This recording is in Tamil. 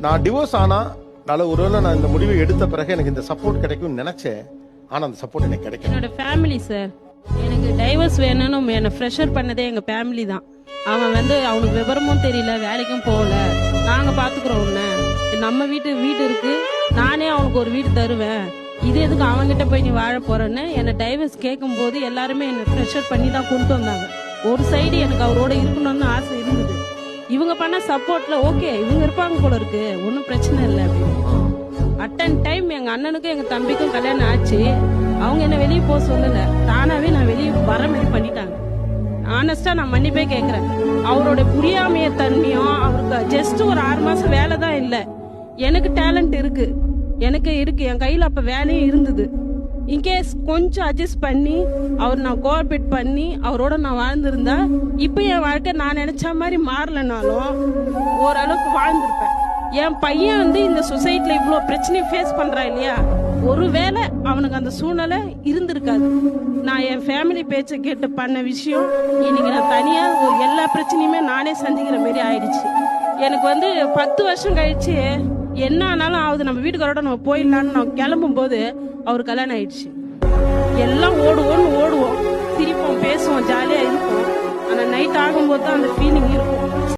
நான் டிவோர்ஸ் ஆனா ஒருவேளை நான் இந்த முடிவை எடுத்த பிறகு எனக்கு இந்த சப்போர்ட் கிடைக்கும்னு நினைச்சேன். ஆனா அந்த சப்போர்ட் எனக்கு கிடைக்கல. என்னோட ஃபேமிலி சார், எனக்கு டைவர்ஸ் வேணும்னு என்னை ப்ரெஷர் பண்ணதே எங்க ஃபேமிலி தான். அவன் அவனுக்கு விவரமும் தெரியல, வேலைக்கும் போகல, நாங்க பாத்துக்கிறோம் உன்ன, நம்ம வீடு இருக்கு, நானே அவனுக்கு ஒரு வீடு தருவேன், இது எதுக்கு அவன்கிட்ட போய் நீ வாழ போறேன்னு என்னை டைவர்ஸ் கேட்கும் போது எல்லாருமே என்னை ப்ரெஷர் பண்ணி தான் கொண்டு வந்தாங்க. ஒரு சைடு எனக்கு அவரோட இருக்கணும்னு ஆசை இருந்தது. இவங்க பண்ண சப்போர்ட்ல ஓகே இவங்க இருப்பாங்க போல இருக்கு, ஒன்றும் பிரச்சனை இல்லை அப்படின்னு. அட்டன் டைம் எங்க அண்ணனுக்கும் எங்க தம்பிக்கும் கல்யாணம் ஆச்சு. அவங்க என்ன வெளியே போக சொல்லல, தானாவே நான் வெளியே வர மாதிரி பண்ணிட்டாங்க. ஆனஸ்டா நான் மன்னிப்பே கேட்கிறேன். அவரோட புரியாமைய தன்மையும், அவருக்கு ஜஸ்ட் ஒரு 6 மாசம் வேலை தான் இல்லை, எனக்கு டேலண்ட் இருக்கு, என் கையில அப்ப வேலையும் இருந்தது. இன்கேஸ் கொஞ்சம் அட்ஜஸ்ட் பண்ணி நான் கோஆபரேட் பண்ணி அவரோட நான் வாழ்ந்திருந்தா இப்ப என் வாழ்க்கை நான் நினைச்ச மாதிரி மாறலனாலும் ஓரளவுக்கு வாழ்ந்திருப்பேன். என் பையன் இந்த சொசைட்டில இவ்வளவு பிரச்சனையை ஃபேஸ் பண்றான் இல்லையா, ஒருவேளை அவனுக்கு அந்த சூழ்நிலை இருந்திருக்காது. நான் என் ஃபேமிலி பேச்சை கேட்டு பண்ண விஷயம் இன்னைக்கு நான் தனியா எல்லா பிரச்சனையுமே நானே சந்திக்கிற மாதிரி ஆயிடுச்சு. எனக்கு 10 வருஷம் கழிச்சு என்ன ஆனாலும் ஆகுது, நம்ம வீட்டுக்காரோட நம்ம போயிடலான்னு நான் கிளம்பும் போது அவர் கல்யாணம் ஆயிடுச்சு. எல்லாம் ஓடுவோம், சிரிப்போம், பேசுவோம், ஜாலியா இருப்போம். ஆனா நைட் ஆகும்போது தான் அந்த ஃபீலிங் இருக்கும்.